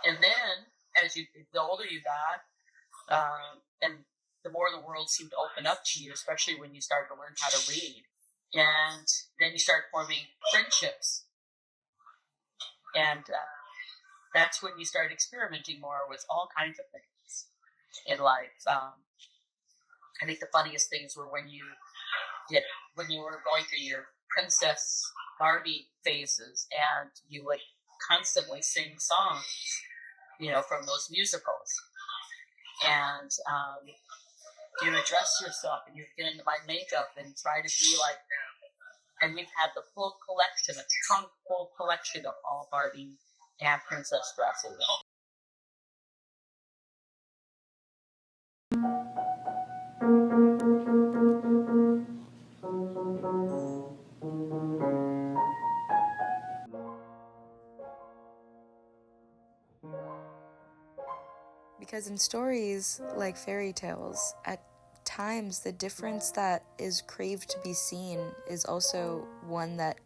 And then, the older you got, and the more the world seemed to open up to you, especially when you start to learn how to read. And then you start forming friendships. And that's when you start experimenting more with all kinds of things in life. I think the funniest things were when you were going through your Princess Barbie phases, and you would constantly sing songs, from those musicals, and you would dress yourself, and you'd get into my makeup and try to be like them. And we've had the full collection, a trunk full collection of all Barbie and princess dresses. Because in stories like fairy tales, at times the difference that is craved to be seen is also one that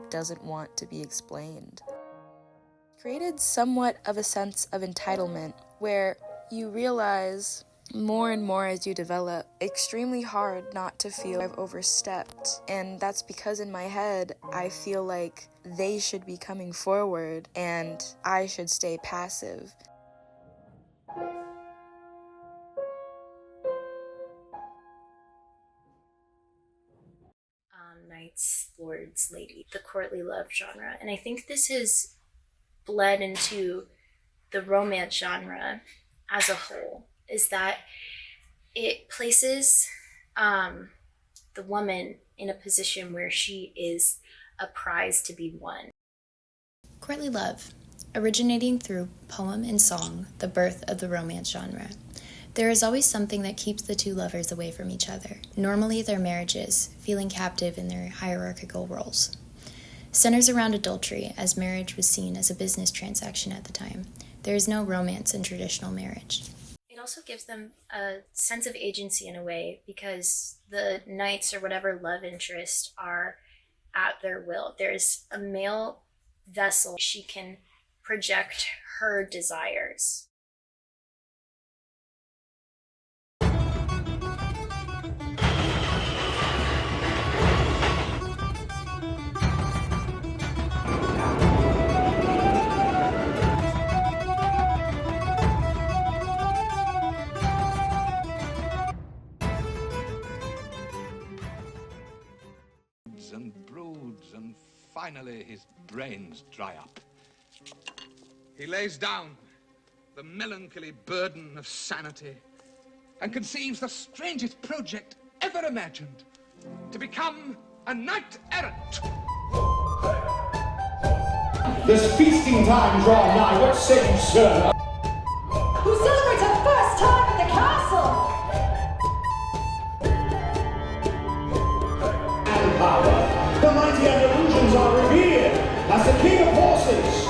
doesn't want to be explained. Created somewhat of a sense of entitlement where you realize more and more as you develop, extremely hard not to feel I've overstepped. And that's because in my head, I feel like they should be coming forward and I should stay passive. Knights, lords, lady, the courtly love genre. And I think this has bled into the romance genre as a whole, is that it places the woman in a position where she is a prize to be won. Courtly love, originating through poem and song, the birth of the romance genre. There is always something that keeps the two lovers away from each other, normally their marriages, feeling captive in their hierarchical roles. Centers around adultery, as marriage was seen as a business transaction at the time. There is no romance in traditional marriage. It also gives them a sense of agency in a way, because the knights or whatever love interest are at their will. There's a male vessel. She can project her desires. And broods, and finally his brains dry up. He lays down the melancholy burden of sanity and conceives the strangest project ever imagined, to become a knight-errant. There's feasting time draw nigh, what say you, sir? Who celebrates her first time at the castle? And power, the mighty Andalusians are revered as the king of horses.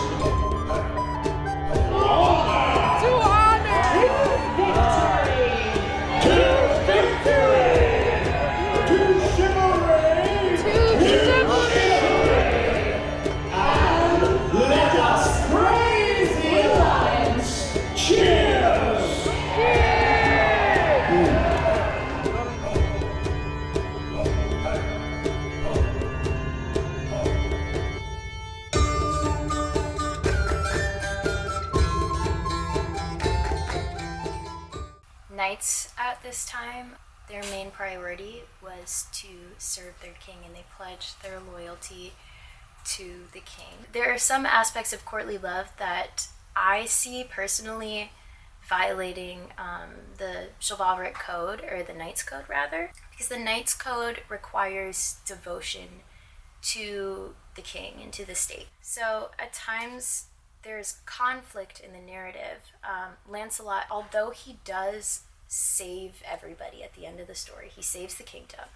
Knights at this time, their main priority was to serve their king, and they pledged their loyalty to the king. There are some aspects of courtly love that I see personally violating the chivalric code, or the knight's code rather, because the knight's code requires devotion to the king and to the state. So at times there's conflict in the narrative. Lancelot, although he does save everybody at the end of the story, he saves the kingdom,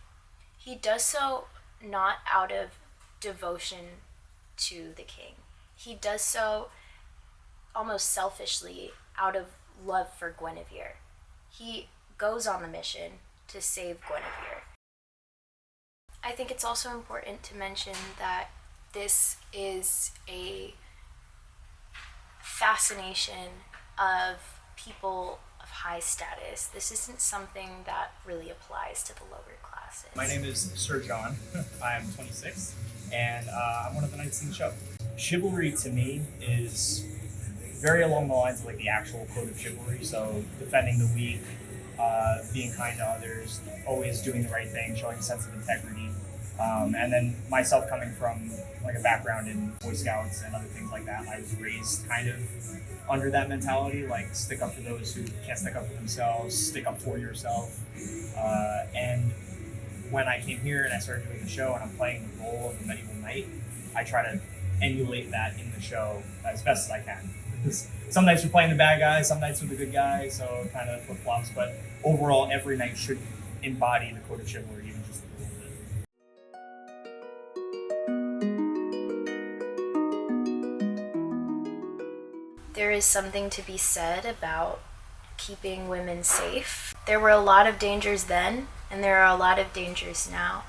he does so not out of devotion to the king. He does so almost selfishly out of love for Guinevere. He goes on the mission to save Guinevere. I think it's also important to mention that this is a fascination of people of high status. This isn't something that really applies to the lower classes. My name is Sir John. I'm 26, and I'm one of the knights in the show. Chivalry to me is very along the lines of like the actual code of chivalry. So defending the weak, being kind to others, always doing the right thing, showing a sense of integrity. And then myself coming from like a background in Boy Scouts and other things like that, I was raised kind of under that mentality, like stick up for those who can't stick up for themselves, stick up for yourself. And when I came here and I started doing the show and I'm playing the role of a medieval knight, I try to emulate that in the show as best as I can. Some nights we're playing the bad guys, some nights we're the good guys, so it kind of flip-flops. But overall, every night should embody the code of chivalry, even just a little bit. There is something to be said about keeping women safe. There were a lot of dangers then, and there are a lot of dangers now.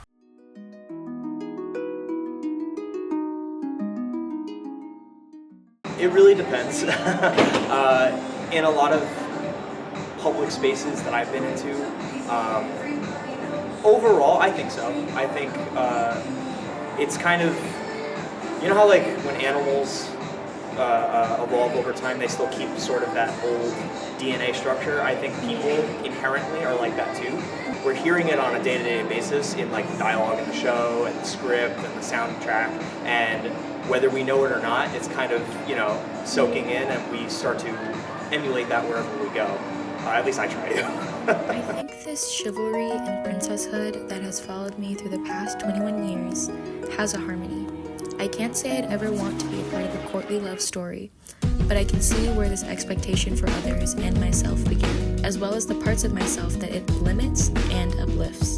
It really depends. In a lot of public spaces that I've been into, overall, I think so. I think it's kind of, you know how like when animals evolve over time, they still keep sort of that old DNA structure. I think people inherently are like that too. We're hearing it on a day-to-day basis in like the dialogue in the show and the script and the soundtrack, and whether we know it or not, it's kind of, you know, soaking in, and we start to emulate that wherever we go. At least I try to. I think this chivalry and princesshood that has followed me through the past 21 years has a harmony. I can't say I'd ever want to be a part of a courtly love story, but I can see where this expectation for others and myself began, as well as the parts of myself that it limits and uplifts.